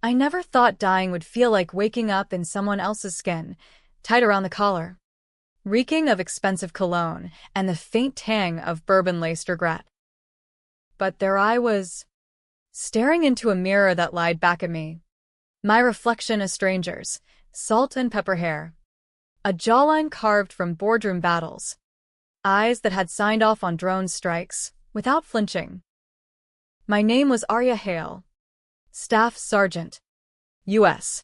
I never thought dying would feel like waking up in someone else's skin, tied around the collar, reeking of expensive cologne and the faint tang of bourbon-laced regret. But there I was, staring into a mirror that lied back at me. My reflection a stranger's, salt and pepper hair, a jawline carved from boardroom battles, eyes that had signed off on drone strikes without flinching. My name was Arya Hale, Staff Sergeant, U.S.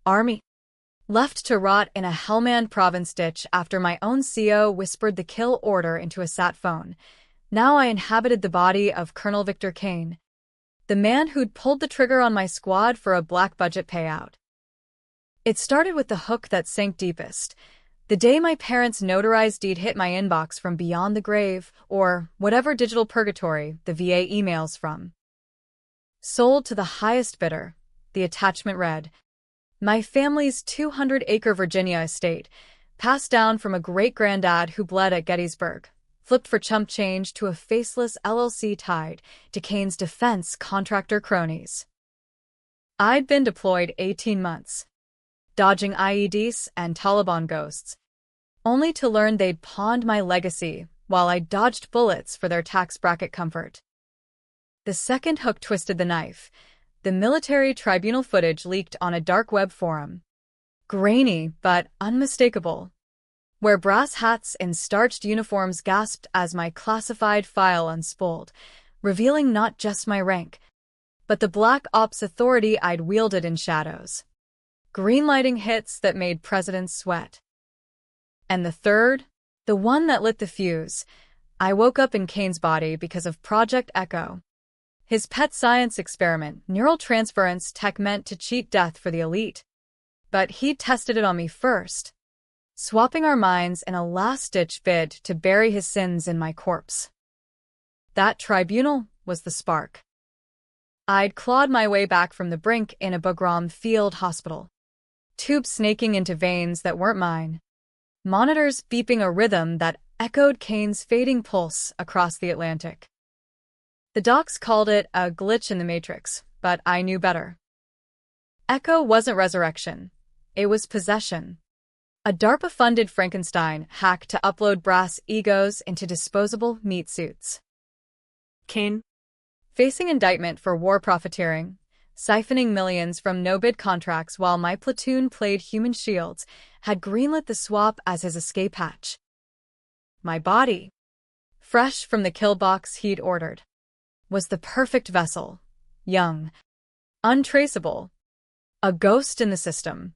Army. Left to rot in a Helmand Province ditch after my own CO whispered the kill order into a sat phone. Now I inhabited the body of Colonel Victor Kane, the man who'd pulled the trigger on my squad for a black budget payout. It started with the hook that sank deepest, the day my parents' notarized deed hit my inbox from beyond the grave, or whatever digital purgatory the VA emails from. Sold to the highest bidder, the attachment read, my family's 200-acre Virginia estate, passed down from a great-granddad who bled at Gettysburg, flipped for chump change to a faceless LLC tied to Kane's defense contractor cronies. I'd been deployed 18 months, dodging IEDs and Taliban ghosts, only to learn they'd pawned my legacy while I dodged bullets for their tax bracket comfort. The second hook twisted the knife. The military tribunal footage leaked on a dark web forum. Grainy but unmistakable, where brass hats in starched uniforms gasped as my classified file unspooled, revealing not just my rank, but the black ops authority I'd wielded in shadows. Greenlighting hits that made presidents sweat. And the third, the one that lit the fuse, I woke up in Kane's body because of Project Echo. His pet science experiment, neural transference tech meant to cheat death for the elite. But he tested it on me first, swapping our minds in a last-ditch bid to bury his sins in my corpse. That tribunal was the spark. I'd clawed my way back from the brink in a Bagram field hospital, tubes snaking into veins that weren't mine, monitors beeping a rhythm that echoed Kane's fading pulse across the Atlantic. The docs called it a glitch in the matrix, but I knew better. Echo wasn't resurrection. It was possession. A DARPA-funded Frankenstein hack to upload brass egos into disposable meat suits. Kane, facing indictment for war profiteering, siphoning millions from no-bid contracts while my platoon played human shields, had greenlit the swap as his escape hatch. My body, fresh from the kill box he'd ordered, was the perfect vessel, young, untraceable, a ghost in the system.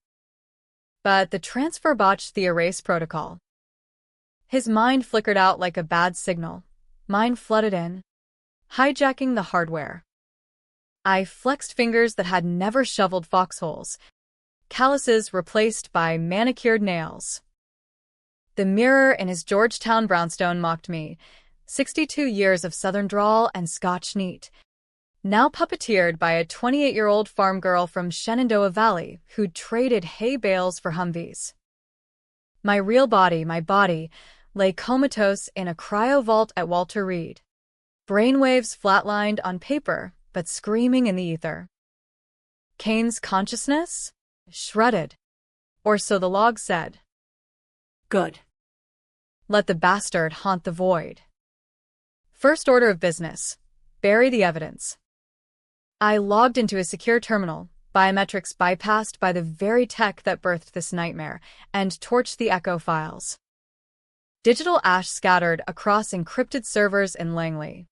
But the transfer botched the erase protocol. His mind flickered out like a bad signal. Mine flooded in, hijacking the hardware. I flexed fingers that had never shoveled foxholes, calluses replaced by manicured nails. The mirror in his Georgetown brownstone mocked me, 62 years of Southern drawl and Scotch neat, now puppeteered by a 28-year-old farm girl from Shenandoah Valley who'd traded hay bales for Humvees. My real body, lay comatose in a cryo-vault at Walter Reed. Brainwaves flatlined on paper, but screaming in the ether. Kane's consciousness? Shredded. Or so the log said. good. Let the bastard haunt the void. First order of business. Bury the evidence. I logged into a secure terminal, biometrics bypassed by the very tech that birthed this nightmare, and torched the Echo files. Digital ash scattered across encrypted servers in Langley.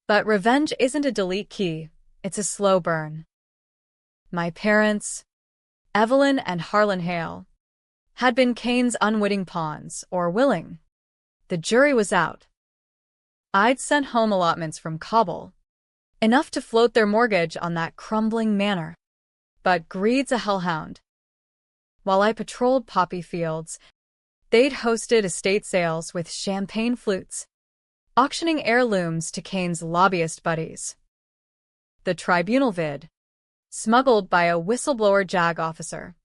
But revenge isn't a delete key, it's a slow burn. My parents, Evelyn and Harlan Hale, had been Kane's unwitting pawns, or willing. The jury was out. I'd sent home allotments from Kabul, enough to float their mortgage on that crumbling manor. But greed's a hellhound. While I patrolled poppy fields, they'd hosted estate sales with champagne flutes, auctioning heirlooms to Kane's lobbyist buddies. The tribunal vid, smuggled by a whistleblower JAG officer,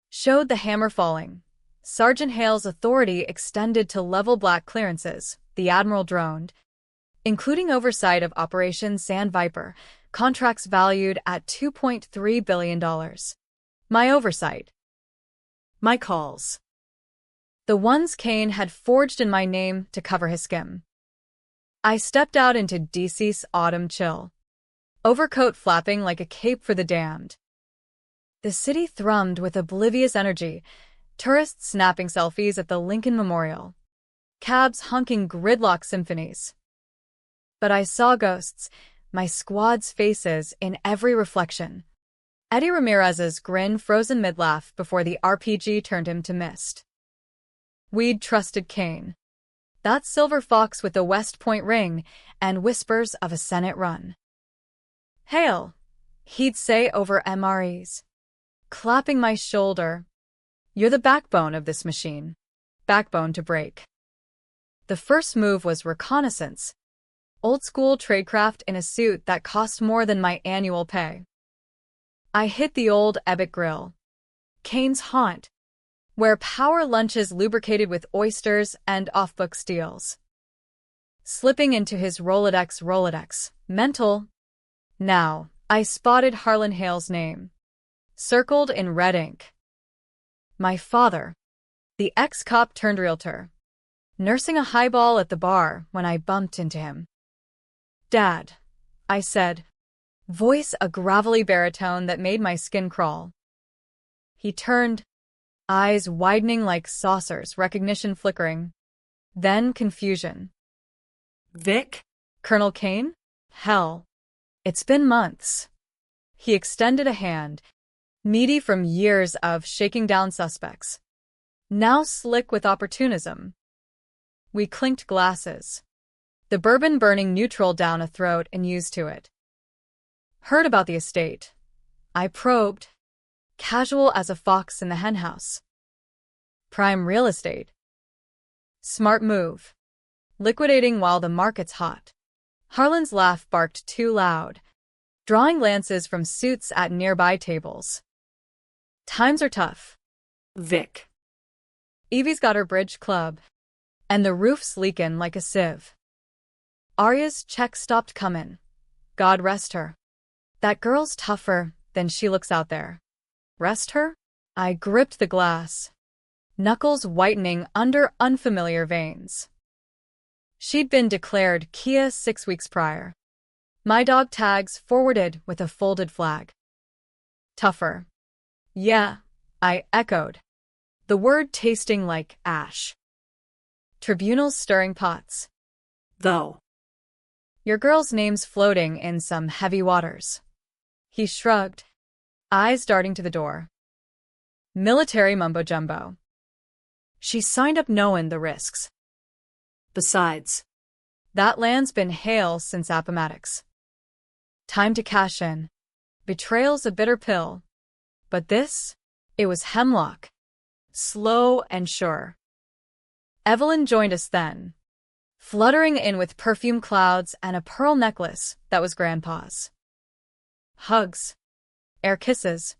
showed the hammer falling. Sergeant Hale's authority extended to level black clearances, the Admiral droned, including oversight of Operation Sand Viper, contracts valued at $2.3 billion. My oversight. My calls. The ones Kane had forged in my name to cover his skim. I stepped out into DC's autumn chill, overcoat flapping like a cape for the damned. The city thrummed with oblivious energy, tourists snapping selfies at the Lincoln Memorial, cabs honking gridlock symphonies. But I saw ghosts, my squad's faces in every reflection. Eddie Ramirez's grin frozen mid-laugh before the RPG turned him to mist. We'd trusted Kane. That silver fox with the West Point ring and whispers of a Senate run. "Hail," he'd say over MREs, clapping my shoulder. "You're the backbone of this machine. Backbone to break." The first move was reconnaissance. Old-school tradecraft in a suit that cost more than my annual pay. I hit the old Ebbett Grill, Kane's haunt, where power lunches lubricated with oysters and off-book steals. Slipping into his Rolodex, mental. Now, I spotted Harlan Hale's name, circled in red ink. My father, the ex-cop turned realtor, nursing a highball at the bar when I bumped into him. "Dad," I said, voice a gravelly baritone that made my skin crawl. He turned, eyes widening like saucers, recognition flickering. Then confusion. "Vic?" "Colonel Kane? Hell. It's been months." He extended a hand, meaty from years of shaking down suspects, now slick with opportunism. We clinked glasses, the bourbon burning neutral down a throat and used to it. "Heard about the estate." I probed, casual as a fox in the henhouse. "Prime real estate." "Smart move. Liquidating while the market's hot." Harlan's laugh barked too loud, drawing glances from suits at nearby tables. "Times are tough." "Vic." Evie's got her bridge club, and the roof's leakin' like a sieve. Arya's check stopped comin'. God rest her. That girl's tougher than she looks out there. Rest her? I gripped the glass, knuckles whitening under unfamiliar veins. She'd been declared Kia 6 weeks prior. My dog tags forwarded with a folded flag. Tougher. Yeah, I echoed, the word tasting like ash. Tribunals stirring pots. Though. Your girl's name's floating in some heavy waters. He shrugged, eyes darting to the door. Military mumbo-jumbo. She signed up knowin' the risks. Besides, that land's been Hale since Appomattox. Time to cash in. Betrayal's a bitter pill. But this? It was hemlock. Slow and sure. Evelyn joined us then, fluttering in with perfume clouds and a pearl necklace that was Grandpa's. Hugs. Air kisses.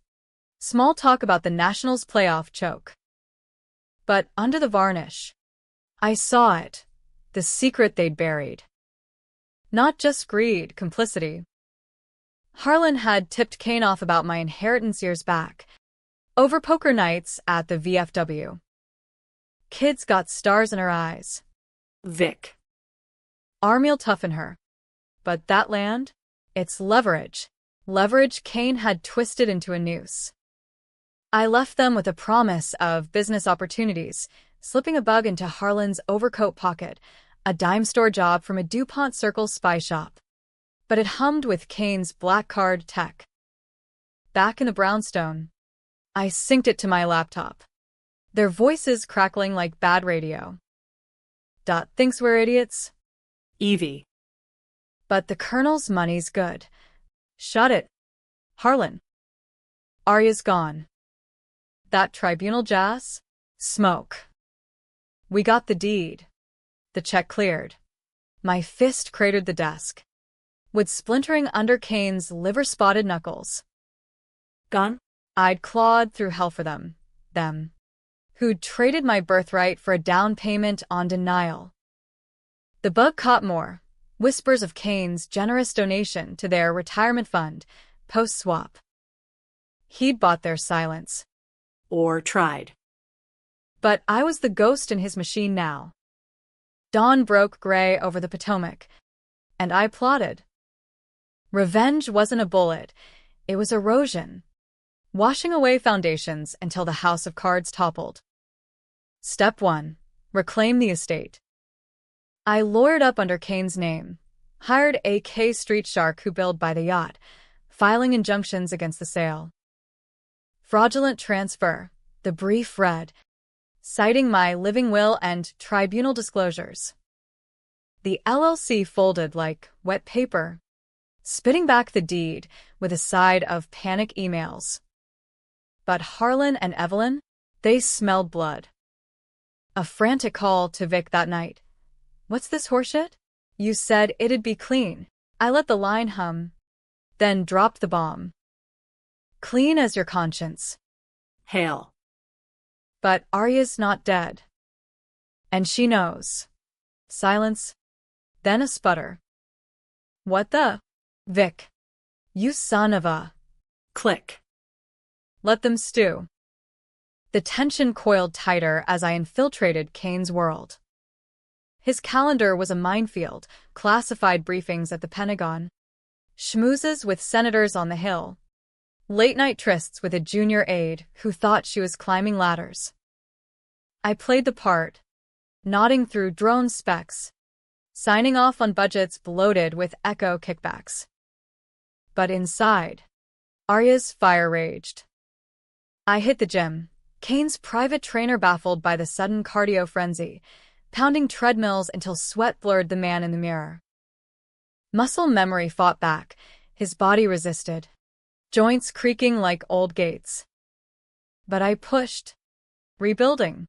Small talk about the Nationals playoff choke. But under the varnish, I saw it, the secret they'd buried. Not just greed, complicity. Harlan had tipped Kane off about my inheritance years back, over poker nights at the VFW. Kid's got stars in her eyes. Vic. Army'll toughen her. But that land? It's leverage. Leverage Kane had twisted into a noose. I left them with a promise of business opportunities, slipping a bug into Harlan's overcoat pocket, a dime store job from a DuPont Circle spy shop. But it hummed with Kane's black card tech. Back in the brownstone, I synced it to my laptop, their voices crackling like bad radio. Dot thinks we're idiots? Evie. But the Colonel's money's good. Shut it. Harlan. Arya's gone. That tribunal jazz? Smoke. We got the deed. The check cleared. My fist cratered the desk, with splintering under Kane's liver-spotted knuckles. Gone? I'd clawed through hell for them, who'd traded my birthright for a down payment on denial. The bug caught more, Whispers of Kane's generous donation to their retirement fund, post-swap. He'd bought their silence. Or tried. But I was the ghost in his machine now. Dawn broke gray over the Potomac, and I plotted. Revenge wasn't a bullet, it was erosion, washing away foundations until the house of cards toppled. Step 1. Reclaim the estate. I lawyered up under Kane's name, hired a K Street shark who billed by the yacht, filing injunctions against the sale. Fraudulent transfer, the brief read, citing my living will and tribunal disclosures. The LLC folded like wet paper, spitting back the deed with a side of panic emails. But Harlan and Evelyn, they smelled blood. A frantic call to Vic that night. What's this horseshit? You said it'd be clean. I let the line hum, then dropped the bomb. Clean as your conscience. Hail. But Arya's not dead. And she knows. Silence. Then a sputter. What the? Vic. You son of a. Click. Let them stew. The tension coiled tighter as I infiltrated Kane's world. His calendar was a minefield, classified briefings at the Pentagon, schmoozes with senators on the Hill, late-night trysts with a junior aide who thought she was climbing ladders. I played the part, nodding through drone specs, signing off on budgets bloated with echo kickbacks. But inside, Arya's fire raged. I hit the gym, Kane's private trainer baffled by the sudden cardio frenzy, pounding treadmills until sweat blurred the man in the mirror. Muscle memory fought back, his body resisted, joints creaking like old gates. But I pushed, rebuilding,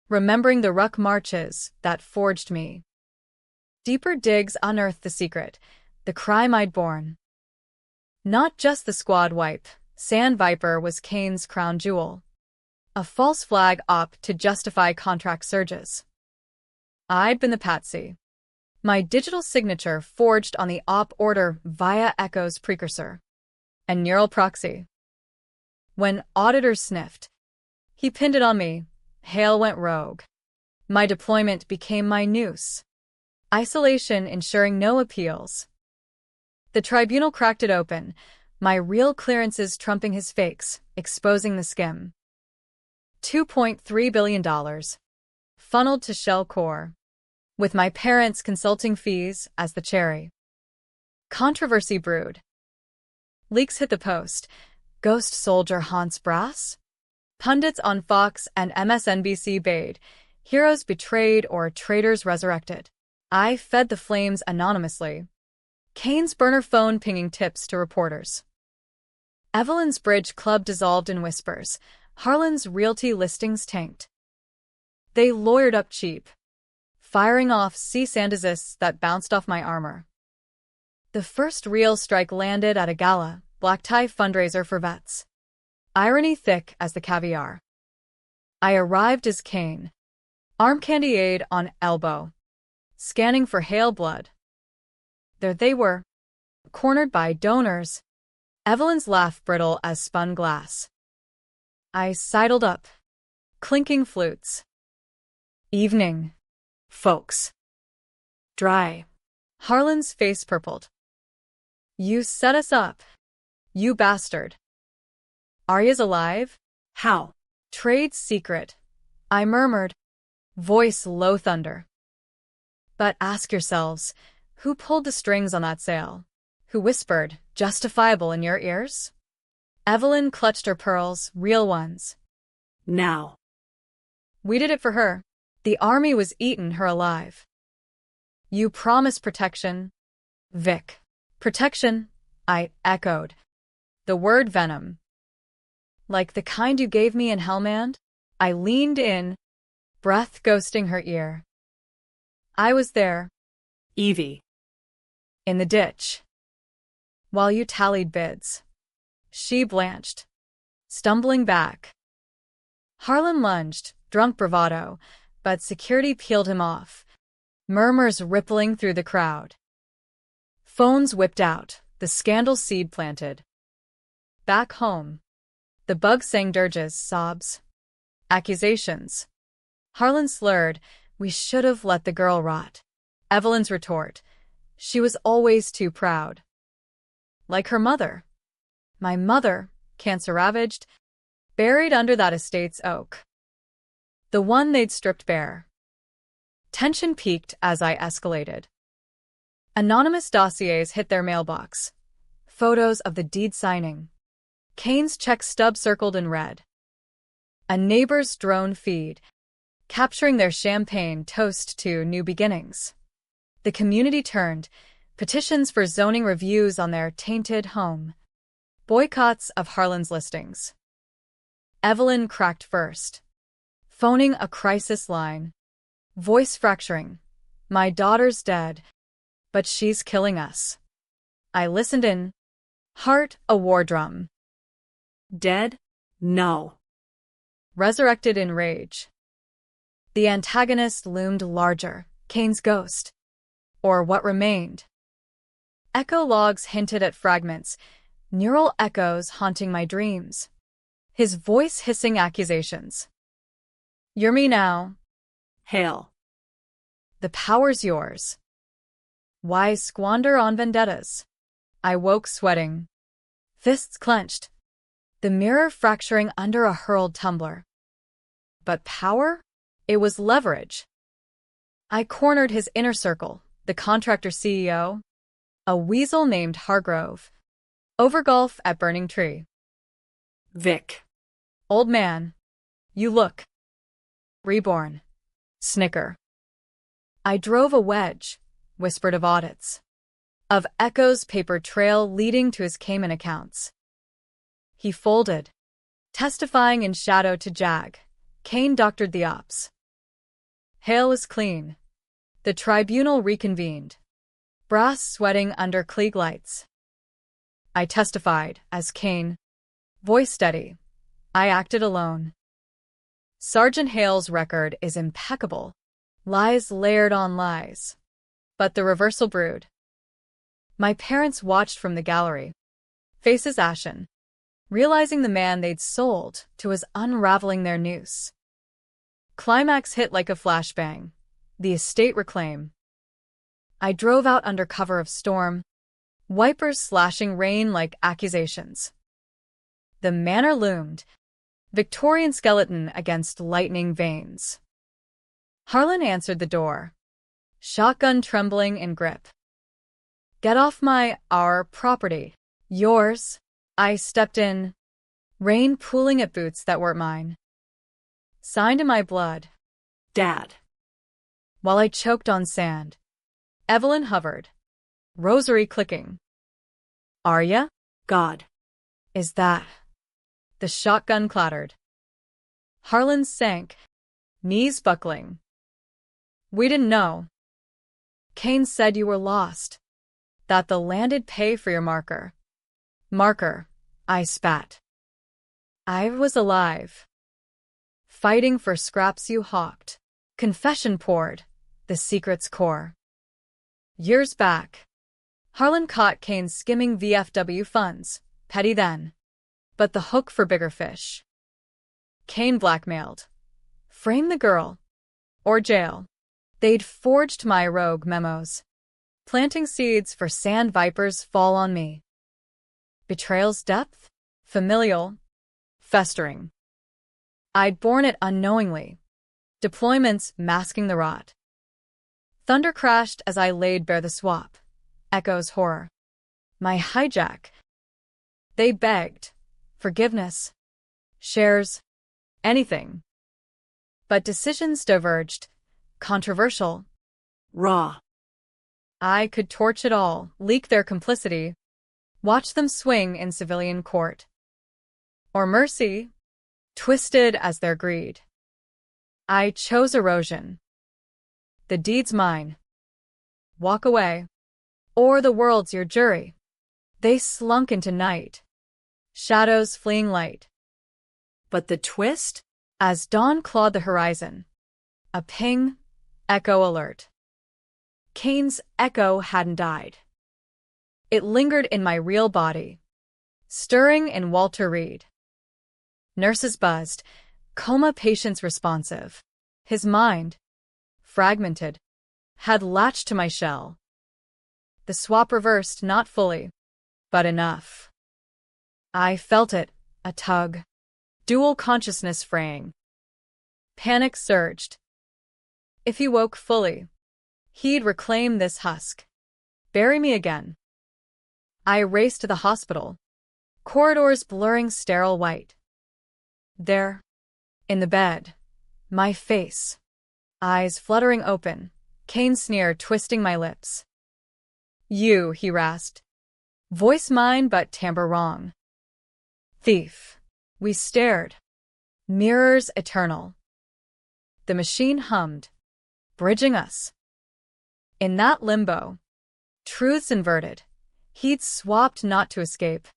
remembering the ruck marches that forged me. Deeper digs unearthed the secret, the crime I'd borne. Not just the squad wipe, Sand Viper was Kane's crown jewel. A false flag op to justify contract surges. I'd been the patsy. My digital signature forged on the op order via Echo's precursor. A neural proxy. When auditors sniffed, he pinned it on me. Hale went rogue. My deployment became my noose. Isolation ensuring no appeals. The tribunal cracked it open, my real clearances trumping his fakes, exposing the skim. $2.3 billion. Funneled to Shell Core. With my parents' consulting fees as the cherry. Controversy brewed. Leaks hit the post. Ghost soldier haunts brass? Pundits on Fox and MSNBC bayed. Heroes betrayed or traitors resurrected. I fed the flames anonymously. Kane's burner phone pinging tips to reporters. Evelyn's bridge club dissolved in whispers. Harlan's realty listings tanked. They lawyered up cheap, firing off cease and desists that bounced off my armor. The first real strike landed at a gala, black tie fundraiser for vets. Irony thick as the caviar. I arrived as Kane, arm candy aid on elbow, scanning for Hale blood. There they were, cornered by donors, Evelyn's laugh brittle as spun glass. I sidled up, clinking flutes. Evening, folks. Dry. Harlan's face purpled. You set us up, you bastard. Arya's alive? How? Trade secret, I murmured, voice low thunder. But ask yourselves, who pulled the strings on that sale? Who whispered, justifiable in your ears? Evelyn clutched her pearls, real ones. Now. We did it for her. The army was eating her alive. You promised protection, Vic. Protection, I echoed. The word venom. Like the kind you gave me in Hellmand? I leaned in, breath ghosting her ear. I was there. Evie. In the ditch. While you tallied bids. She blanched, stumbling back. Harlan lunged, drunk bravado, but security peeled him off, murmurs rippling through the crowd. Phones whipped out, the scandal seed planted. Back home, the bug sang dirges, sobs, accusations. Harlan slurred, "We should have let the girl rot." Evelyn's retort, "She was always too proud." Like her mother. My mother, cancer-ravaged, buried under that estate's oak. The one they'd stripped bare. Tension peaked as I escalated. Anonymous dossiers hit their mailbox. Photos of the deed signing. Kane's check stub circled in red. A neighbor's drone feed, capturing their champagne toast to new beginnings. The community turned, petitions for zoning reviews on their tainted home. Boycotts of Harlan's listings. Evelyn cracked first. Phoning a crisis line. Voice fracturing. "My daughter's dead, but she's killing us." I listened in. Heart a war drum. Dead? No. Resurrected in rage. The antagonist loomed larger, Kane's ghost. Or what remained. Echo logs hinted at fragments, neural echoes haunting my dreams. His voice hissing accusations. "You're me now. Hail. The power's yours. Why squander on vendettas?" I woke sweating. Fists clenched. The mirror fracturing under a hurled tumbler. But power? It was leverage. I cornered his inner circle, the contractor CEO, a weasel named Hargrove. Over golf at Burning Tree. Vic. "Old man. You look. Reborn." Snicker. I drove a wedge, whispered of audits. Of Echo's paper trail leading to his Cayman accounts. He folded. Testifying in shadow to Jag, Kane doctored the ops. Hail is clean. The tribunal reconvened. Brass sweating under Klieg lights. I testified as Kane. Voice steady. I acted alone. Sergeant Hale's record is impeccable. Lies layered on lies. But the reversal brewed. My parents watched from the gallery. Faces ashen. Realizing the man they'd sold to was unraveling their noose. Climax hit like a flashbang. The estate reclaim. I drove out under cover of storm. Wipers slashing rain like accusations. The manor loomed. Victorian skeleton against lightning veins. Harlan answered the door. Shotgun trembling in grip. "Get off our property." "Yours." I stepped in. Rain pooling at boots that weren't mine. Signed in my blood. Dad. While I choked on sand. Evelyn hovered. Rosary clicking. "Arya?" God. "Is that?" The shotgun clattered. Harlan sank. Knees buckling. "We didn't know. Kane said you were lost. That the land'd pay for your marker." "Marker," I spat. "I was alive. Fighting for scraps you hawked." Confession poured, the secret's core. Years back, Harlan caught Kane skimming VFW funds, petty then. But the hook for bigger fish. Kane blackmailed. Frame the girl. Or jail. They'd forged my rogue memos. Planting seeds for sand vipers fall on me. Betrayal's depth? Familial. Festering. I'd borne it unknowingly. Deployments masking the rot. Thunder crashed as I laid bare the swap. Echo's horror. My hijack. They begged. Forgiveness. Shares. Anything. But decisions diverged. Controversial. Raw. I could torch it all, leak their complicity. Watch them swing in civilian court. Or mercy. Twisted as their greed. I chose erosion. The deed's mine. Walk away. Or the world's your jury. They slunk into night. Shadows fleeing light. But the twist? As dawn clawed the horizon. A ping. Echo alert. Kane's echo hadn't died. It lingered in my real body, stirring in Walter Reed. Nurses buzzed, coma patients responsive. His mind, fragmented, had latched to my shell. The swap reversed, not fully, but enough. I felt it, a tug. Dual consciousness fraying. Panic surged. If he woke fully, he'd reclaim this husk. Bury me again. I raced to the hospital, corridors blurring sterile white. There, in the bed, my face, eyes fluttering open, Kane's sneer twisting my lips. You, he rasped. Voice mine but timbre wrong. Thief. We stared. Mirrors eternal. The machine hummed, bridging us. In that limbo, truths inverted, he'd swapped not to escape,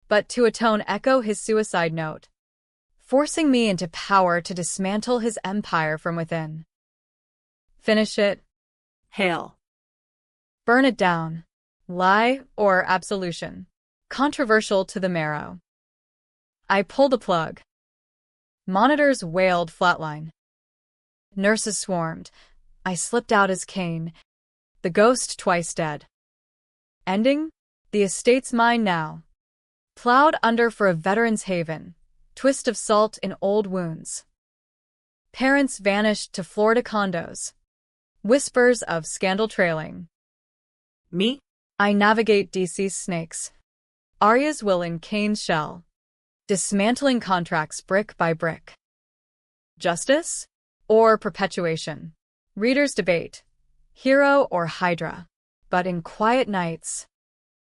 but to atone echo his suicide note, forcing me into power to dismantle his empire from within. Finish it. Hail. Burn it down. Lie or absolution. Controversial to the marrow. I pulled the plug. Monitors wailed flatline. Nurses swarmed. I slipped out as Kane, the ghost twice dead. Ending? The estate's mine now. Plowed under for a veteran's haven. Twist of salt in old wounds. Parents vanished to Florida condos. Whispers of scandal trailing. Me? I navigate DC's snakes. Arya's will in Kane's shell. Dismantling contracts brick by brick. Justice? Or perpetuation? Readers debate. Hero or Hydra? But in quiet nights,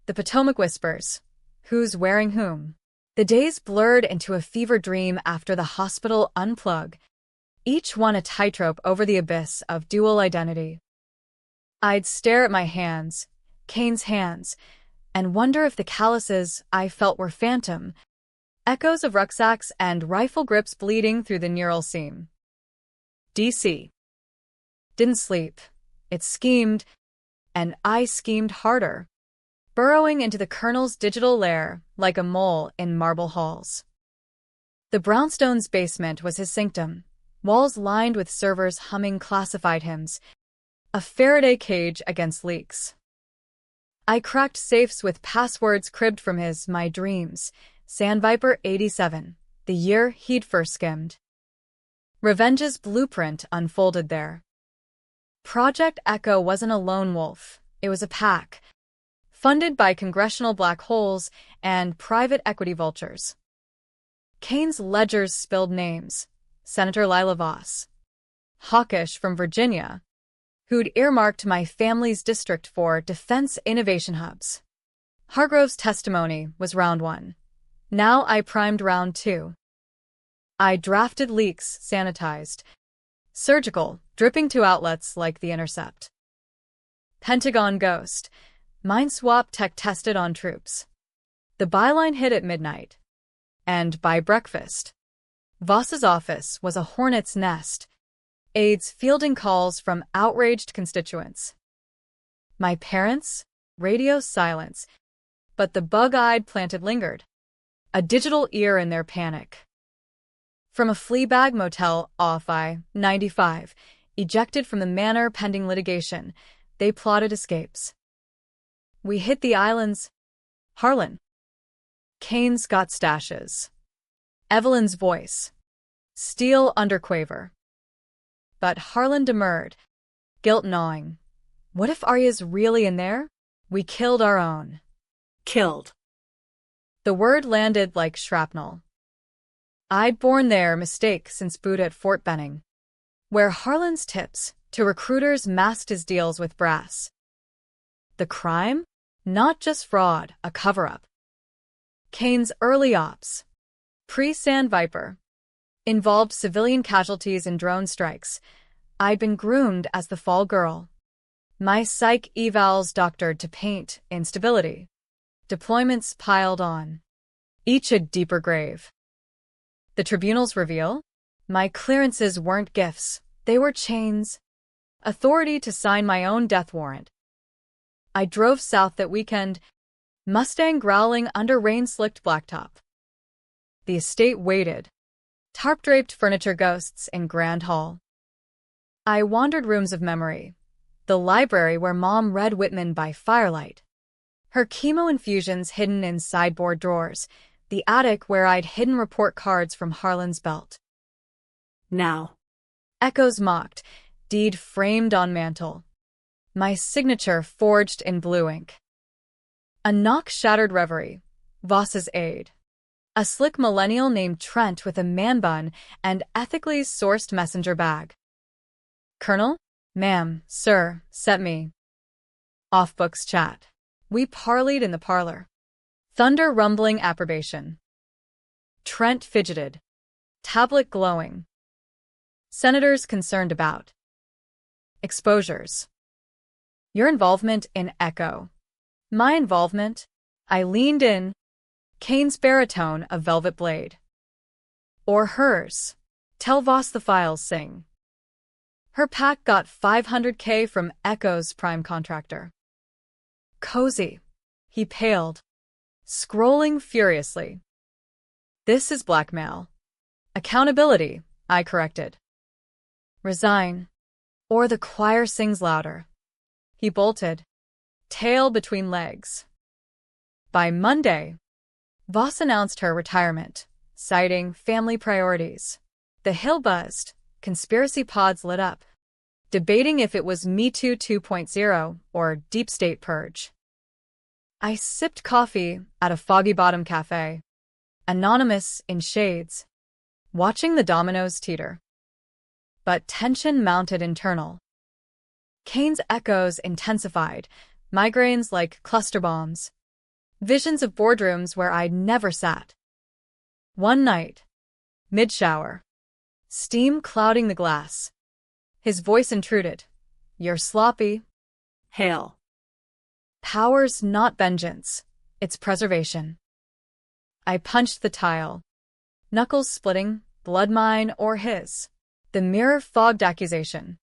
the Potomac whispers. Who's wearing whom? The days blurred into a fever dream after the hospital unplug, each one a tightrope over the abyss of dual identity. I'd stare at my hands, Kane's hands, and wonder if the calluses I felt were phantom, echoes of rucksacks and rifle grips bleeding through the neural seam. DC. Didn't sleep. It schemed, and I schemed harder, burrowing into the Colonel's digital lair like a mole in marble halls. The brownstone's basement was his sanctum, walls lined with servers humming classified hymns, a Faraday cage against leaks. I cracked safes with passwords cribbed from his My Dreams, Sandviper 87, the year he'd first skimmed. Revenge's blueprint unfolded there. Project Echo wasn't a lone wolf, it was a pack, funded by congressional black holes and private equity vultures. Kane's ledgers spilled names. Senator Lila Voss, hawkish from Virginia, who'd earmarked my family's district for defense innovation hubs. Hargrove's testimony was round one. Now I primed round two. I drafted leaks sanitized, surgical, dripping to outlets like The Intercept. Pentagon Ghost, mind swap tech tested on troops. The byline hit at midnight. And by breakfast, Voss's office was a hornet's nest, aides fielding calls from outraged constituents. My parents, radio silence, but the bug-eyed planted lingered, a digital ear in their panic. From a Fleabag motel off I-95, ejected from the manor pending litigation, they plotted escapes. We hit the islands. Harlan. Kane's got stashes. Evelyn's voice. Steel underquaver. But Harlan demurred, guilt gnawing. What if Arya's really in there? We killed our own. Killed. The word landed like shrapnel. I'd borne their mistake since boot at Fort Benning, where Harlan's tips to recruiters masked his deals with brass. The crime? Not just fraud, a cover-up. Kane's early ops, pre-Sandviper, involved civilian casualties in drone strikes. I'd been groomed as the fall girl. My psych evals doctored to paint instability. Deployments piled on, each a deeper grave. The tribunal's reveal? My clearances weren't gifts, they were chains. Authority to sign my own death warrant. I drove south that weekend, Mustang growling under rain-slicked blacktop. The estate waited. Tarp-draped furniture ghosts in grand hall. I wandered rooms of memory. The library where Mom read Whitman by firelight. Her chemo infusions hidden in sideboard drawers. The attic where I'd hidden report cards from Harlan's belt. Now. Echoes mocked, deed framed on mantle. My signature forged in blue ink. A knock shattered reverie. Voss's aide. A slick millennial named Trent with a man bun and ethically sourced messenger bag. Colonel? Ma'am, sir, set me. Off-books chat. We parleyed in the parlor. Thunder rumbling approbation. Trent fidgeted. Tablet glowing. Senators concerned about. Exposures. Your involvement in Echo. My involvement? I leaned in. Kane's baritone a velvet blade. Or hers. Tell Voss the files sing. Her pack got $500K from Echo's prime contractor. Cozy. He paled. Scrolling furiously. This is blackmail. Accountability, I corrected. Resign. Or the choir sings louder. He bolted. Tail between legs. By Monday, Voss announced her retirement, citing family priorities. The Hill buzzed. Conspiracy pods lit up, debating if it was Me Too 2.0 or Deep State Purge. I sipped coffee at a Foggy Bottom cafe, anonymous in shades, watching the dominoes teeter. But tension mounted internal. Kane's echoes intensified, migraines like cluster bombs, visions of boardrooms where I'd never sat. One night, mid-shower, steam clouding the glass. His voice intruded. You're sloppy. Hail. Power's not vengeance. It's preservation. I punched the tile. Knuckles splitting, blood mine or his. The mirror fogged accusation.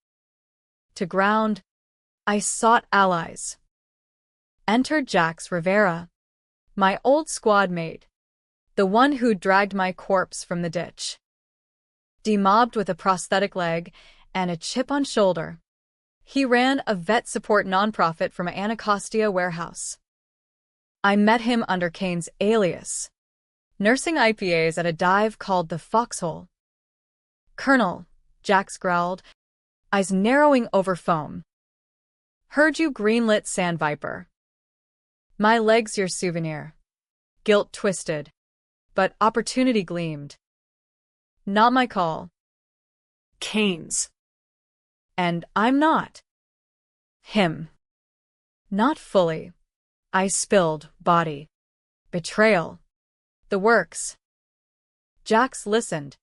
To ground, I sought allies. Entered Jax Rivera, my old squad mate, the one who dragged my corpse from the ditch. Demobbed with a prosthetic leg and a chip on shoulder. He ran a vet support nonprofit from Anacostia warehouse. I met him under Kane's alias, nursing IPAs at a dive called the Foxhole. Colonel, Jax growled, eyes narrowing over foam. Heard you greenlit Sand Viper. My leg's your souvenir. Guilt twisted, but opportunity gleamed. Not my call. Kane's. And I'm not. Him. Not fully. I spilled, body. Betrayal. The works. Jax listened.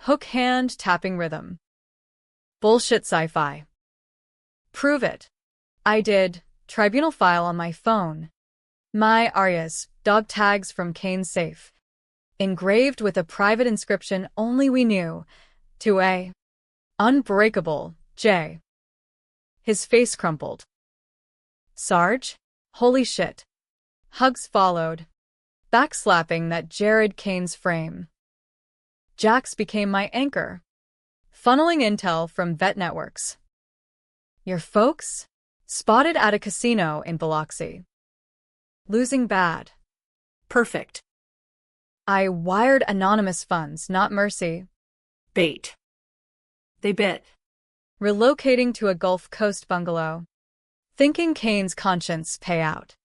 Hook hand tapping rhythm. Bullshit sci-fi. Prove it. I did. Tribunal file on my phone. My Arias, dog tags from Kane's safe. Engraved with a private inscription only we knew. To a unbreakable J. His face crumpled. Sarge? Holy shit. Hugs followed, backslapping that Jared Kane's frame. Jax became my anchor, funneling intel from vet networks. Your folks? Spotted at a casino in Biloxi. Losing bad. Perfect. I wired anonymous funds, not mercy. Bait. They bit. Relocating to a Gulf Coast bungalow. Thinking Kane's conscience pay out.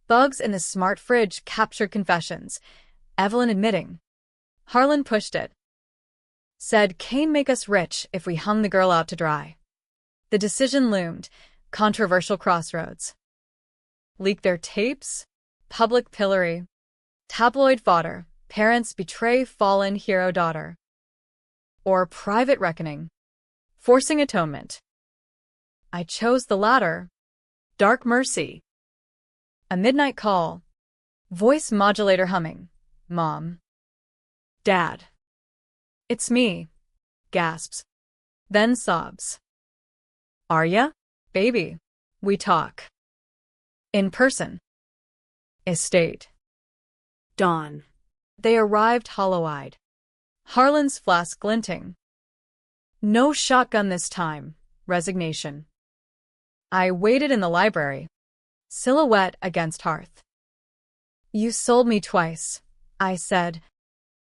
Bugs in the smart fridge captured confessions. Evelyn admitting. Harlan pushed it. Said Kane make us rich if we hung the girl out to dry. The decision loomed. Controversial crossroads. Leak their tapes? Public pillory. Tabloid fodder. Parents betray fallen hero daughter. Or private reckoning. Forcing atonement. I chose the latter. Dark mercy. A midnight call. Voice modulator humming. Mom. Dad. It's me. Gasps. Then sobs. Arya? Baby. We talk. In person. Estate. Dawn. They arrived hollow-eyed. Harlan's flask glinting. No shotgun this time. Resignation. I waited in the library, silhouette against hearth. You sold me twice, I said.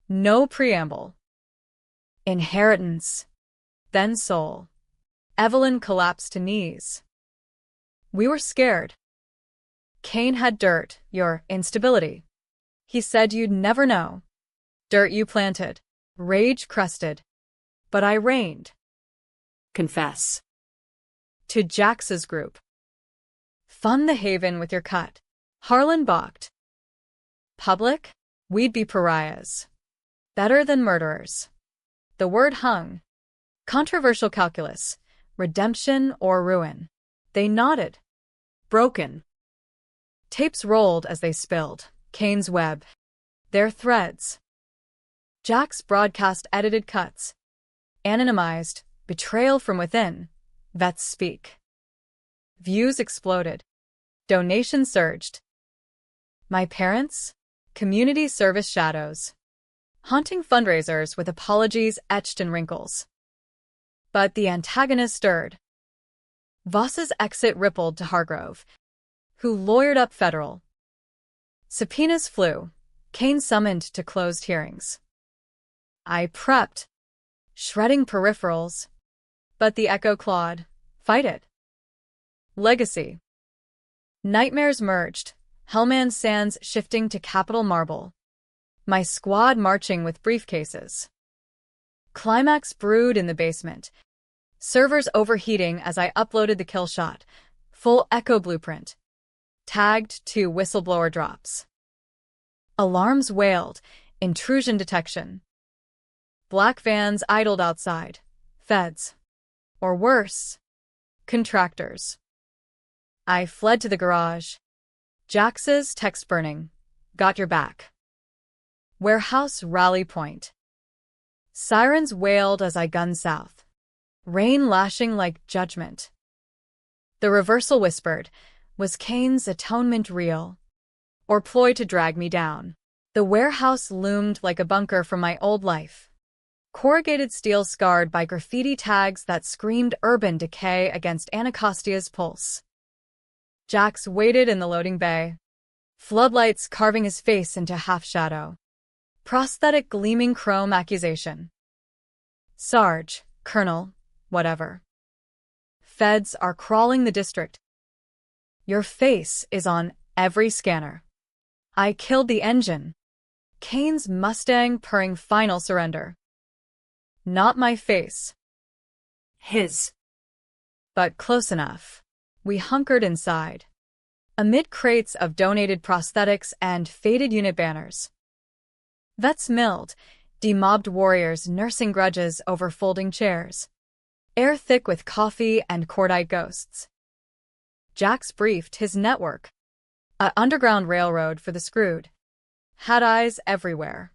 No preamble. Inheritance. Then soul. Evelyn collapsed to knees. We were scared. Kane had dirt, your instability. He said you'd never know. Dirt you planted. Rage crusted. But I reigned. Confess. To Jax's group. Fund the haven with your cut. Harlan balked. Public? We'd be pariahs. Better than murderers. The word hung. Controversial calculus. Redemption or ruin. They nodded. Broken. Tapes rolled as they spilled. Kane's web. Their threads. Jax broadcast edited cuts. Anonymized. Betrayal from within. Vets speak. Views exploded. Donations surged. My parents? Community service shadows. Haunting fundraisers with apologies etched in wrinkles. But the antagonist stirred. Voss's exit rippled to Hargrove, who lawyered up federal. Subpoenas flew. Kane summoned to closed hearings. I prepped, shredding peripherals. But the echo clawed. Fight it. Legacy. Nightmares merged, Hellman's sands shifting to Capitol marble. My squad marching with briefcases. Climax brewed in the basement. Servers overheating as I uploaded the kill shot. Full echo blueprint. Tagged 2 whistleblower drops. Alarms wailed. Intrusion detection. Black vans idled outside. Feds. Or worse. Contractors. I fled to the garage. Jax's text burning. Got your back. Warehouse rally point. Sirens wailed as I gunned south. Rain lashing like judgment. The reversal whispered, was Kane's atonement real? Or ploy to drag me down? The warehouse loomed like a bunker from my old life. Corrugated steel scarred by graffiti tags that screamed urban decay against Anacostia's pulse. Jax waited in the loading bay. Floodlights carving his face into half-shadow. Prosthetic gleaming chrome accusation. Sarge, Colonel, whatever. Feds are crawling the district. Your face is on every scanner. I killed the engine. Kane's Mustang purring final surrender. Not my face. His. But close enough. We hunkered inside. Amid crates of donated prosthetics and faded unit banners. Vets milled, demobbed warriors nursing grudges over folding chairs. Air thick with coffee and cordite ghosts. Jax briefed his network. A underground railroad for the screwed. Had eyes everywhere.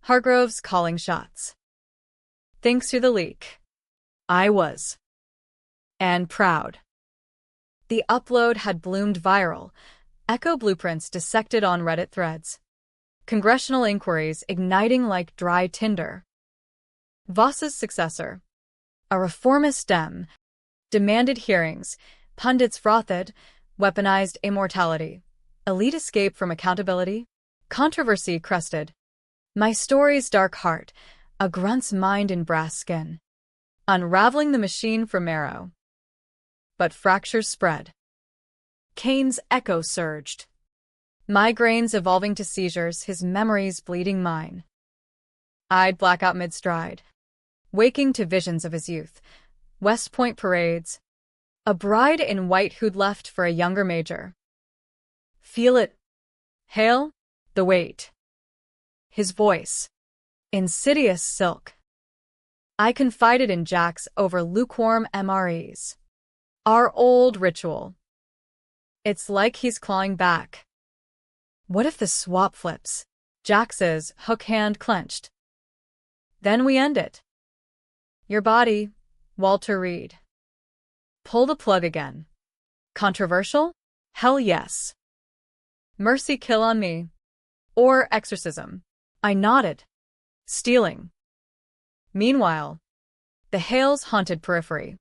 Hargrove's calling shots. Thanks to the leak. I was. And proud. The upload had bloomed viral. Echo blueprints dissected on Reddit threads. Congressional inquiries igniting like dry tinder. Voss's successor, a reformist Dem, demanded hearings. Pundits frothed, weaponized immortality. Elite escape from accountability. Controversy crested. My story's dark heart, a grunt's mind in brass skin. Unraveling the machine from marrow. But fractures spread. Kane's echo surged. Migraines evolving to seizures, his memories bleeding mine. I'd black out mid-stride. Waking to visions of his youth. West Point parades. A bride in white who'd left for a younger major. Feel it. Hail, the weight. His voice. Insidious silk. I confided in Jax over lukewarm MREs. Our old ritual. It's like he's clawing back. What if the swap flips? Jax's hook hand clenched. Then we end it. Your body, Walter Reed. Pull the plug again. Controversial? Hell yes. Mercy kill on me. Or exorcism. I nodded. Stealing. Meanwhile, the Hale's haunted periphery.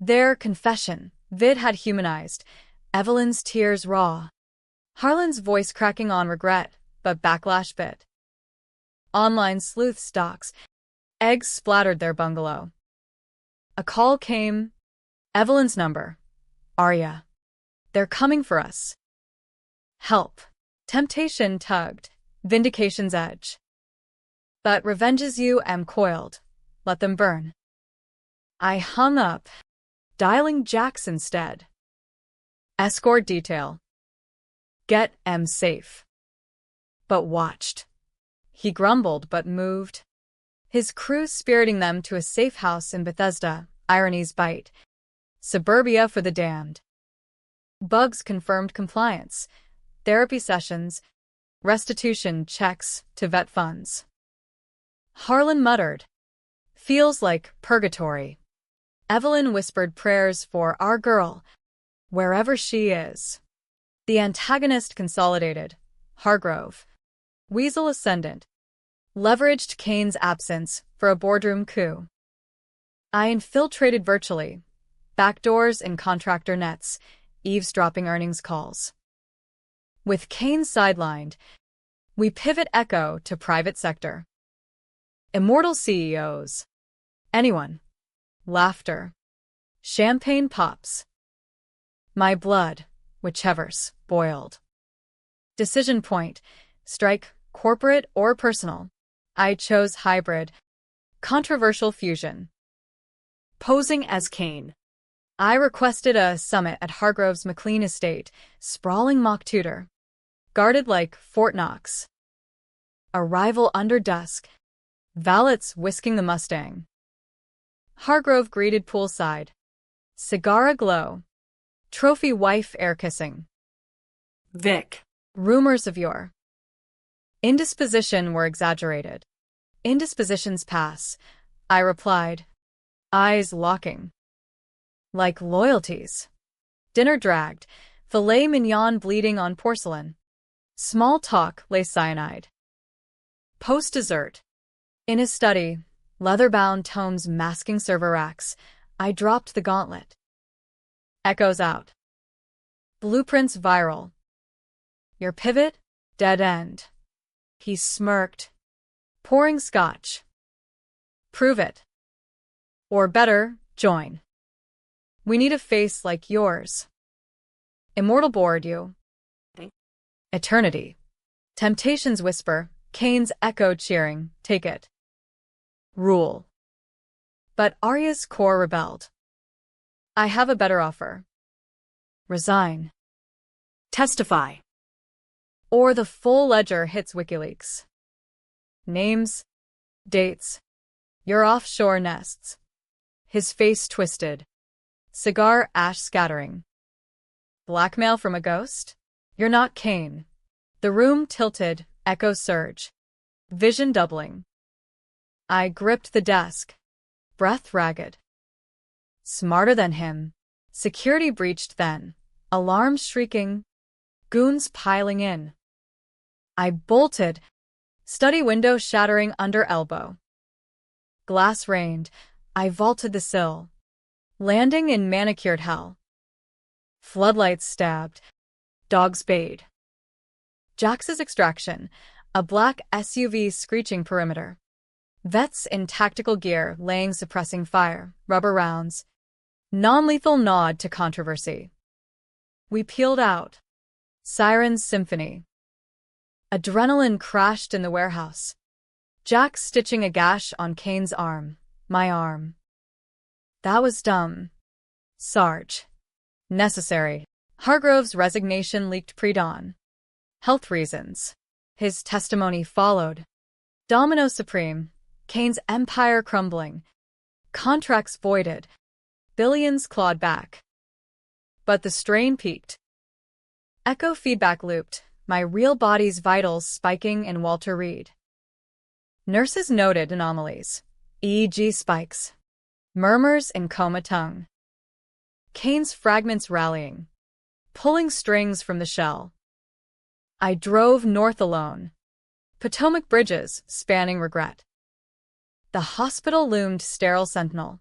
Their confession. Vid had humanized. Evelyn's tears raw. Harlan's voice cracking on regret, but backlash bit. Online sleuth stalks. Eggs splattered their bungalow. A call came. Evelyn's number. Arya. They're coming for us. Help. Temptation tugged. Vindication's edge. But revenges you am coiled. Let them burn. I hung up, dialing Jax instead. Escort detail. Get em safe. But watched. He grumbled but moved. His crew spiriting them to a safe house in Bethesda, irony's bite. Suburbia for the damned. Bugs confirmed compliance. Therapy sessions. Restitution checks to vet funds. Harlan muttered. Feels like purgatory. Evelyn whispered prayers for our girl, wherever she is. The antagonist consolidated. Hargrove. Weasel Ascendant. Leveraged Kane's absence for a boardroom coup. I infiltrated virtually. Backdoors and contractor nets, eavesdropping earnings calls. With Kane sidelined, we pivot Echo to private sector. Immortal CEOs. Anyone. Laughter. Champagne pops. My blood, whichever's, boiled. Decision point. Strike, corporate or personal. I chose hybrid. Controversial fusion. Posing as Kane. I requested a summit at Hargrove's McLean estate, sprawling mock tutor. Guarded like Fort Knox. Arrival under dusk. Valets whisking the Mustang. Hargrove greeted poolside. Cigar aglow. Trophy wife air-kissing. Vic. Rumors of your indisposition were exaggerated. Indispositions pass, I replied, eyes locking. Like loyalties. Dinner dragged, filet mignon bleeding on porcelain. Small talk lay cyanide. Post-dessert. In his study, leather-bound tomes masking server racks, I dropped the gauntlet. Echoes out. Blueprints viral. Your pivot? Dead end. He smirked. Pouring scotch. Prove it. Or better, join. We need a face like yours. Immortal bored you. Eternity. Temptation's whisper, Kane's echo cheering, take it. Rule. But Arya's core rebelled. I have a better offer. Resign. Testify. Or the full ledger hits WikiLeaks. Names. Dates. Your offshore nests. His face twisted. Cigar ash scattering. Blackmail from a ghost? You're not Kane. The room tilted, echo surge. Vision doubling. I gripped the desk. Breath ragged. Smarter than him. Security breached then. Alarms shrieking. Goons piling in. I bolted. Study window shattering under elbow. Glass rained. I vaulted the sill. Landing in manicured hell. Floodlights stabbed. Dogs bayed. Jax's extraction. A black SUV screeching perimeter. Vets in tactical gear laying suppressing fire. Rubber rounds. Non-lethal nod to controversy. We peeled out. Sirens symphony. Adrenaline crashed in the warehouse. Jax stitching a gash on Kane's arm. My arm. That was dumb. Sarge. Necessary. Hargrove's resignation leaked pre-dawn. Health reasons. His testimony followed. Domino supreme. Kane's empire crumbling. Contracts voided. Billions clawed back. But the strain peaked. Echo feedback looped, my real body's vitals spiking in Walter Reed. Nurses noted anomalies. EEG spikes. Murmurs in coma tongue. Kane's fragments rallying. Pulling strings from the shell. I drove north alone. Potomac bridges spanning regret. The hospital loomed sterile sentinel.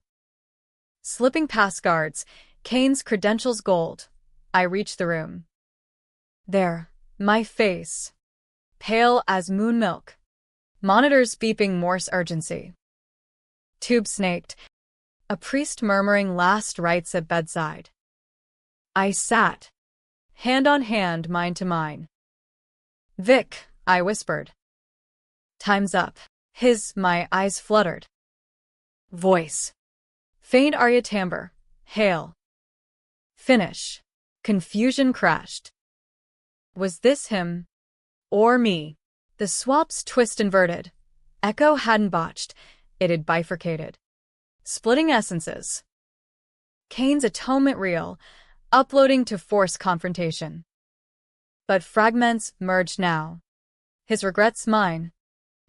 Slipping past guards, Kane's credentials gold. I reached the room. There, my face, pale as moon milk. Monitors beeping Morse urgency. Tube snaked. A priest murmuring last rites at bedside. I sat, hand on hand, mine to mine. Vic, I whispered. Time's up. My eyes fluttered. Voice. Faint aria timbre. Hail. Finish. Confusion crashed. Was this him? Or me? The swap's twist inverted. Echo hadn't botched. It had bifurcated. Splitting essences. Kane's atonement reel, uploading to force confrontation. But fragments merged now. His regrets mine.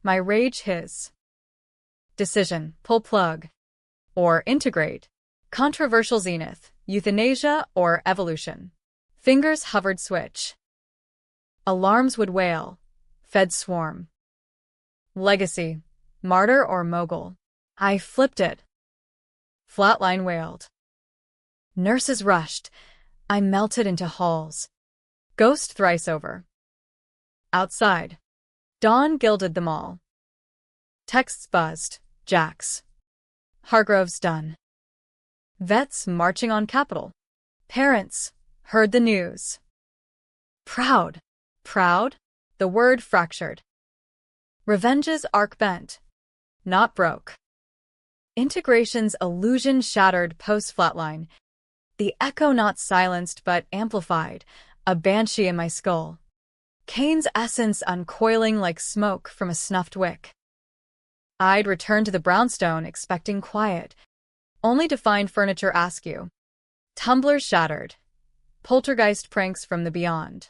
My rage his. Decision, pull plug. Or integrate. Controversial zenith, euthanasia or evolution. Fingers hovered switch. Alarms would wail. Feds swarm. Legacy, martyr or mogul. I flipped it. Flatline wailed. Nurses rushed. I melted into halls. Ghost thrice over. Outside. Dawn gilded them all. Texts buzzed. Jax. Hargrove's done. Vets marching on Capitol. Parents heard the news. Proud. Proud? The word fractured. Revenge's arc bent. Not broke. Integration's illusion shattered post-flatline. The echo not silenced but amplified. A banshee in my skull. Kane's essence uncoiling like smoke from a snuffed wick. I'd return to the brownstone expecting quiet, only to find furniture askew. Tumblers shattered. Poltergeist pranks from the beyond.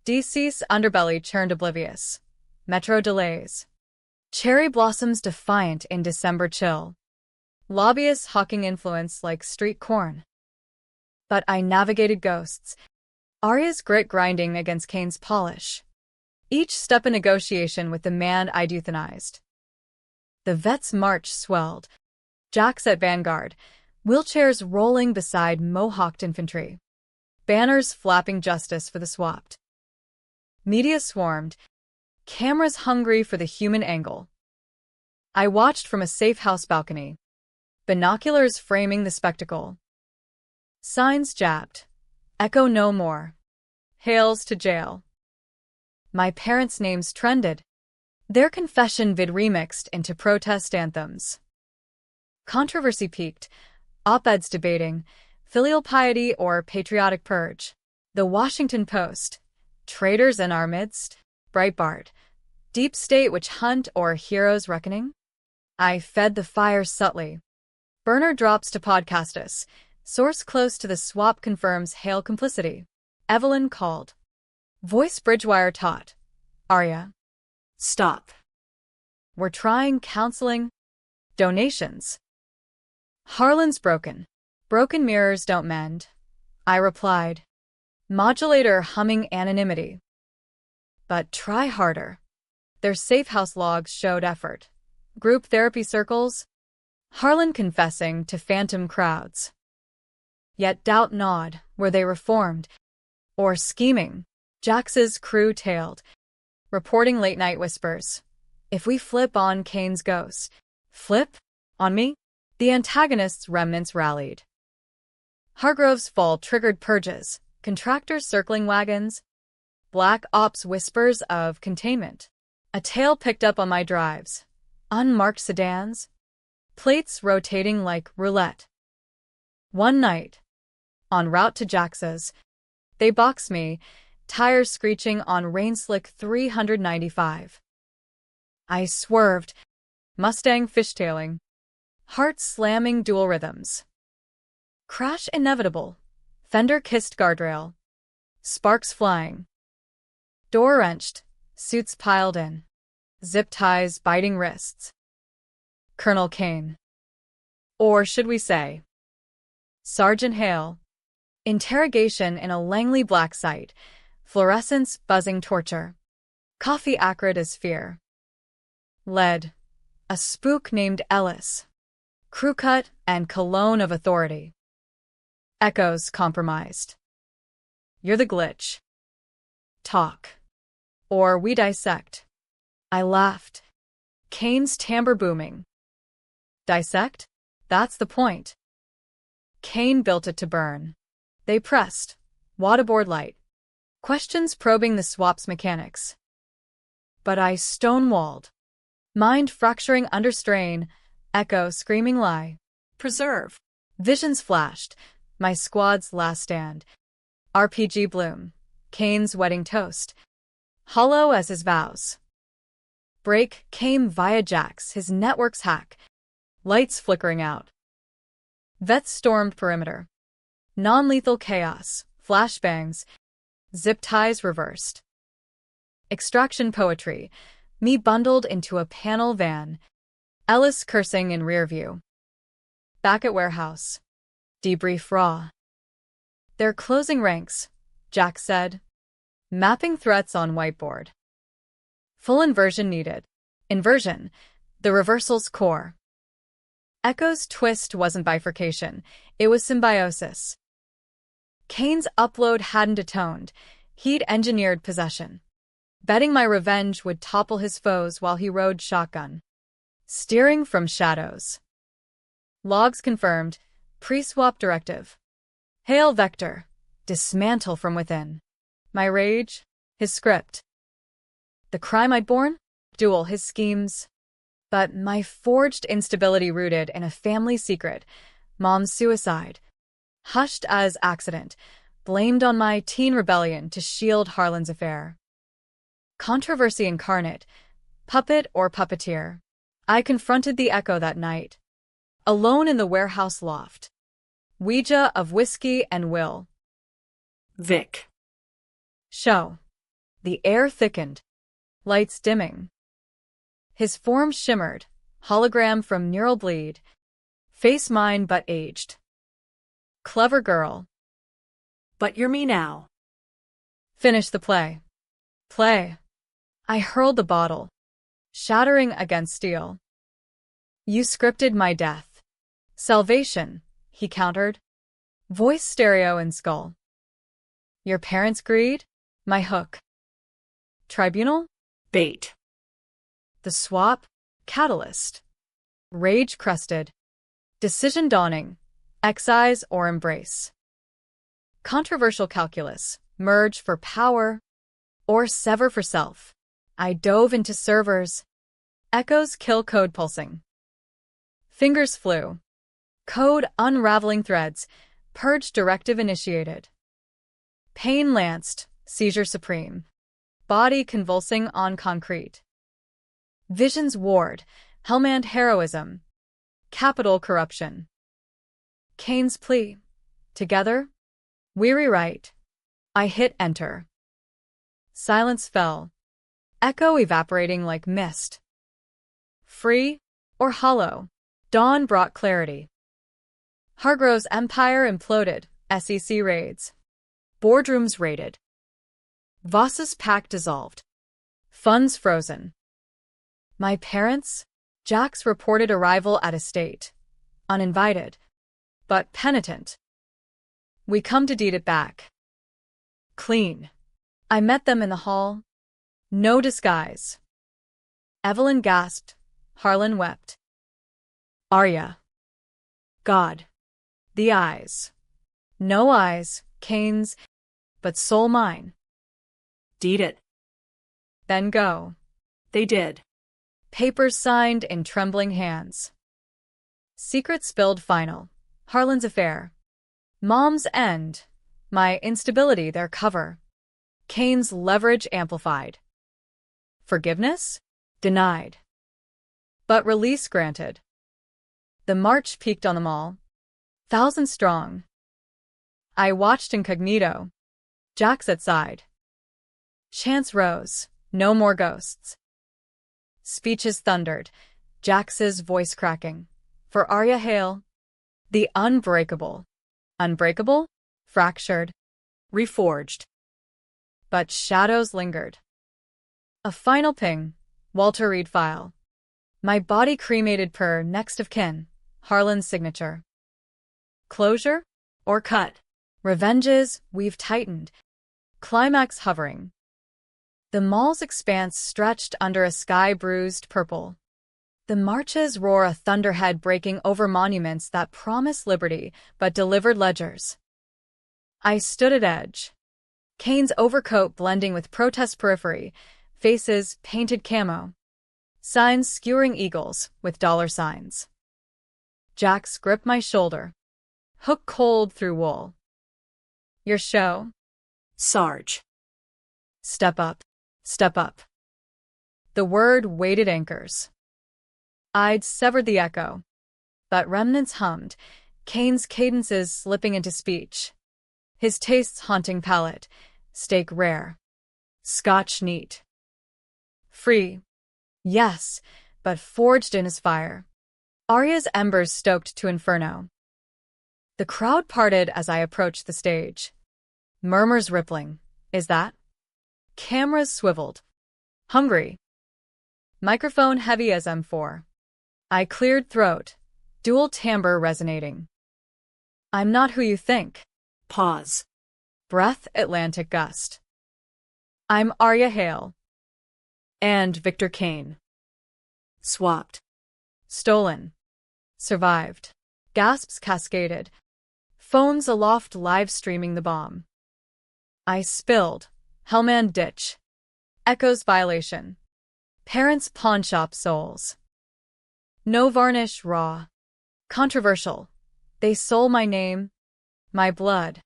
DC's underbelly churned oblivious. Metro delays. Cherry blossoms defiant in December chill. Lobbyists hawking influence like street corn. But I navigated ghosts. Arya's grit grinding against Kane's polish. Each step a negotiation with the man I'd euthanized. The vet's march swelled. Jacks at vanguard. Wheelchairs rolling beside mohawked infantry. Banners flapping justice for the swapped. Media swarmed. Cameras hungry for the human angle. I watched from a safe house balcony. Binoculars framing the spectacle. Signs jabbed. Echo no more. Hails to jail. My parents' names trended. Their confession vid remixed into protest anthems. Controversy peaked. Op-eds debating filial piety or patriotic purge. The Washington Post. Traitors in our midst. Breitbart. Deep state witch hunt or heroes reckoning? I fed the fire subtly. Burner drops to podcastus. Source close to the swap confirms hail complicity. Evelyn called. Voice Bridgewire taught. Arya. Stop. We're trying counseling. Donations. Harlan's broken. Broken mirrors don't mend. I replied. Modulator humming anonymity. But try harder. Their safe house logs showed effort. Group therapy circles. Harlan confessing to phantom crowds. Yet doubt gnawed. Were they reformed? Or scheming? Jax's crew tailed. Reporting late-night whispers. If we flip on Kane's ghost. Flip? On me? The antagonist's remnants rallied. Hargrove's fall triggered purges. Contractors circling wagons. Black ops whispers of containment. A tail picked up on my drives. Unmarked sedans. Plates rotating like roulette. One night, en route to Jax's, they boxed me, tires screeching on rain-slick 395. I swerved, Mustang fishtailing, heart slamming dual rhythms. Crash inevitable, fender kissed guardrail, sparks flying. Door wrenched, suits piled in, zip ties biting wrists. Colonel Kane. Or should we say, Sergeant Hale. Interrogation in a Langley black site. Fluorescence buzzing torture. Coffee acrid as fear. Lead. A spook named Ellis. Crew cut and cologne of authority. Echoes compromised. You're the glitch. Talk. Or we dissect. I laughed. Kane's timbre booming. Dissect? That's the point. Kane built it to burn. They pressed. Waterboard light. Questions probing the swap's mechanics. But I stonewalled. Mind fracturing under strain. Echo screaming lie. Preserve. Visions flashed. My squad's last stand. RPG bloom. Kane's wedding toast. Hollow as his vows. Break came via Jax, his network's hack. Lights flickering out. Vets stormed perimeter. Non-lethal chaos. Flashbangs. Zip ties reversed. Extraction poetry. Me bundled into a panel van. Ellis cursing in rear view. Back at warehouse. Debrief raw. They're closing ranks, Jack said. Mapping threats on whiteboard. Full inversion needed. Inversion. The reversal's core. Echo's twist wasn't bifurcation. It was symbiosis. Kane's upload hadn't atoned. He'd engineered possession. Betting my revenge would topple his foes while he rode shotgun. Steering from shadows. Logs confirmed. Pre-swap directive. Hail Vector. Dismantle from within. My rage. His script. The crime I'd borne? Duel his schemes. But my forged instability rooted in a family secret. Mom's suicide. Hushed as accident. Blamed on my teen rebellion to shield Harlan's affair. Controversy incarnate. Puppet or puppeteer. I confronted the Echo that night. Alone in the warehouse loft. Ouija of whiskey and will. Vic. Show. The air thickened. Lights dimming. His form shimmered. Hologram from neural bleed. Face mine but aged. Clever girl. But you're me now. Finish the play. Play. I hurled the bottle. Shattering against steel. You scripted my death. Salvation, he countered. Voice stereo in skull. Your parents' greed? My hook. Tribunal? Bait. The swap? Catalyst. Rage crusted. Decision dawning. Excise or embrace. Controversial calculus. Merge for power or sever for self. I dove into servers. Echoes kill code pulsing. Fingers flew. Code unraveling threads. Purge directive initiated. Pain lanced. Seizure supreme. Body convulsing on concrete. Visions warred. Hellmanned heroism. Capital corruption. Kane's plea. Together? We rewrite. I hit enter. Silence fell. Echo evaporating like mist. Free or hollow? Dawn brought clarity. Hargrove's empire imploded. SEC raids. Boardrooms raided. Voss's pact dissolved. Funds frozen. My parents? Jack's reported arrival at estate. Uninvited. But penitent. We come to deed it back. Clean. I met them in the hall. No disguise. Evelyn gasped. Harlan wept. Arya. God. The eyes. No eyes, Kane's, but soul mine. Deed it. Then go. They did. Papers signed in trembling hands. Secret spilled final. Harlan's affair. Mom's end. My instability their cover. Kane's leverage amplified. Forgiveness? Denied. But release granted. The march peaked on the mall. 1,000 strong. I watched incognito. Jack's at side. Chants rose. No more ghosts. Speeches thundered. Jax's voice cracking. For Arya Hale. The unbreakable. Unbreakable? Fractured. Reforged. but shadows lingered. A final ping. Walter Reed file. My body cremated per next of kin. Harlan's signature. Closure? Or cut. Revenges, we've tightened. Climax hovering. The mall's expanse stretched under a sky bruised purple. The marches roar, a thunderhead breaking over monuments that promise liberty but delivered ledgers. I stood at edge. Kane's overcoat blending with protest periphery, faces painted camo. Signs skewering eagles with dollar signs. Jax gripped my shoulder. Hook cold through wool. Your show? Sarge. Step up. Step up. The word weighted anchors. I'd severed the echo, but remnants hummed, Kane's cadences slipping into speech. His tastes haunting palate, steak rare. Scotch neat. Free. Yes, but forged in his fire. Arya's embers stoked to inferno. The crowd parted as I approached the stage. Murmurs rippling. Is that? Cameras swiveled. Hungry. Microphone heavy as M4. I cleared throat, dual timbre resonating. I'm not who you think. Pause. Breath Atlantic gust. I'm Arya Hale. And Victor Kane. Swapped. Stolen. Survived. Gasps cascaded. Phones aloft live streaming the bomb. I spilled. Hellman ditch. Echoes violation. Parents pawnshop souls. No varnish raw. Controversial. They sold my name, my blood,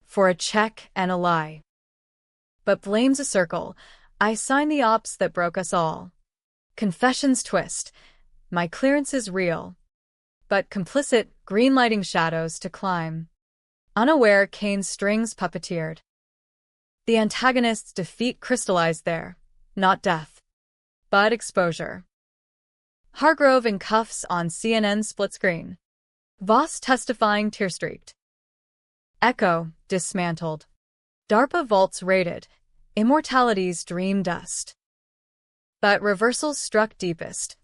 for a check and a lie. But blame's a circle. I sign the ops that broke us all. Confessions twist. My clearance is real. But complicit, greenlighting shadows to climb. Unaware, Kane's strings puppeteered. The antagonist's defeat crystallized there, not death, but exposure. Hargrove in cuffs on CNN split screen. Voss testifying tear-streaked. Echo dismantled. DARPA vaults raided. Immortality's dream dust. But reversals struck deepest.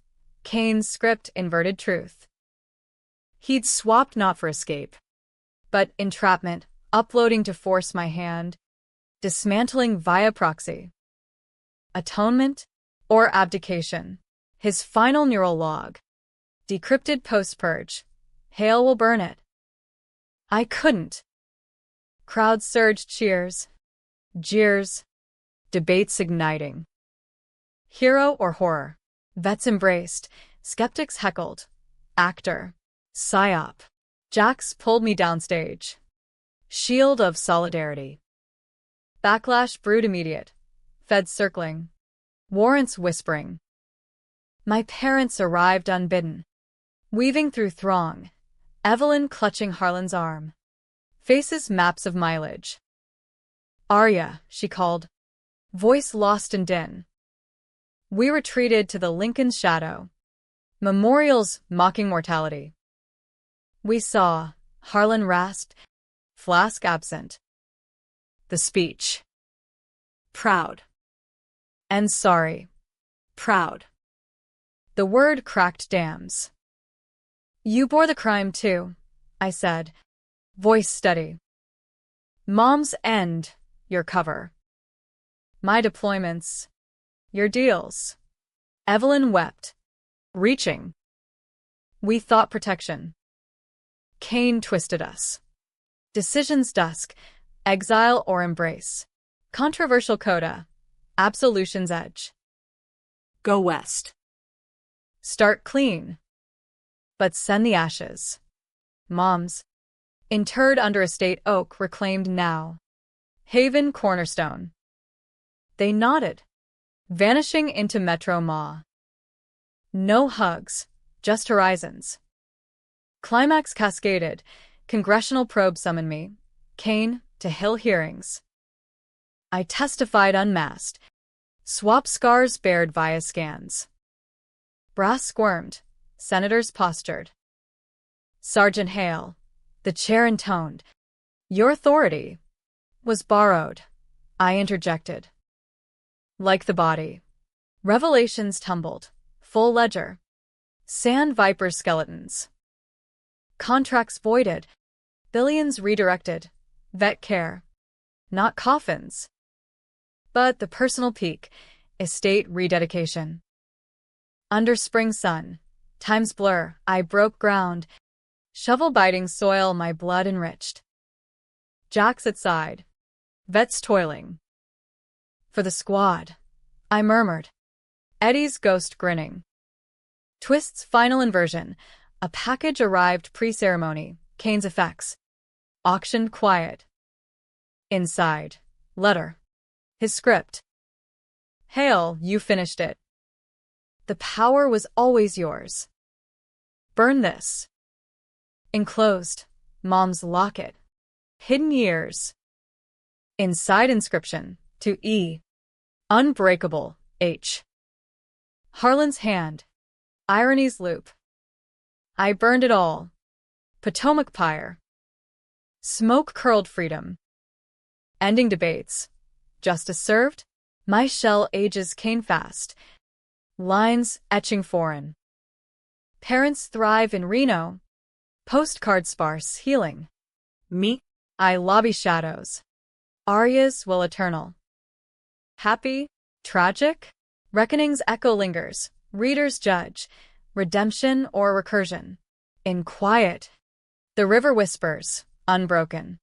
Kane's script inverted truth. He'd swapped not for escape, but entrapment, uploading to force my hand, dismantling via proxy. Atonement or abdication. His final neural log. Decrypted post-purge. Hale will burn it. I couldn't. Crowds surged cheers. Jeers. Debates igniting. Hero or horror. Vets embraced. Skeptics heckled. Actor. Psyop. Jax pulled me downstage. Shield of solidarity. Backlash brewed immediate. Feds circling. Warrants whispering. My parents arrived unbidden. Weaving through throng. Evelyn clutching Harlan's arm. Faces maps of mileage. Arya, she called. Voice lost in din. We retreated to the Lincoln's shadow. Memorials mocking mortality. We saw, Harlan rasped, flask absent. The speech. Proud. And sorry. Proud. The word cracked dams. You bore the crime too, I said, voice steady. Mom's end, your cover. My deployments, your deals. Evelyn wept. Reaching. We thought protection. Kane twisted us. Decisions dusk, exile or embrace. Controversial coda, absolution's edge. Go west. Start clean. But send the ashes. Moms. Interred under a state oak reclaimed now. Haven cornerstone. They nodded. Vanishing into Metro Maw. No hugs, just horizons. Climax cascaded. Congressional probe summoned me. Kane to Hill hearings. I testified unmasked. Swap scars bared via scans. Brass squirmed. Senators postured. Sergeant Hale, the chair intoned. Your authority was borrowed, I interjected. Like the body. Revelations tumbled. Full ledger. Sand viper skeletons. Contracts voided. Billions redirected. Vet care. Not coffins. But the personal peak. Estate rededication. Under spring sun. Time's blur. I broke ground. Shovel-biting soil my blood enriched. Jacks at side. Vets toiling. For the squad. I murmured. Eddie's ghost grinning. Twist's final inversion. A package arrived pre-ceremony. Kane's effects. Auctioned quiet. Inside. Letter. His script. Hail, you finished it. The power was always yours. Burn this. Enclosed. Mom's locket. Hidden years. Inside inscription. To E. Unbreakable. H. Harlan's hand. Irony's loop. I burned it all. Potomac pyre. Smoke-curled freedom. Ending debates. Justice served. My shell ages Kane fast. Lines etching foreign. Parents thrive in Reno. Postcard sparse healing. Me? I lobby shadows. Arias will eternal. Happy? Tragic? Reckoning's echo lingers. Readers judge. Redemption or recursion. In quiet. The river whispers, unbroken.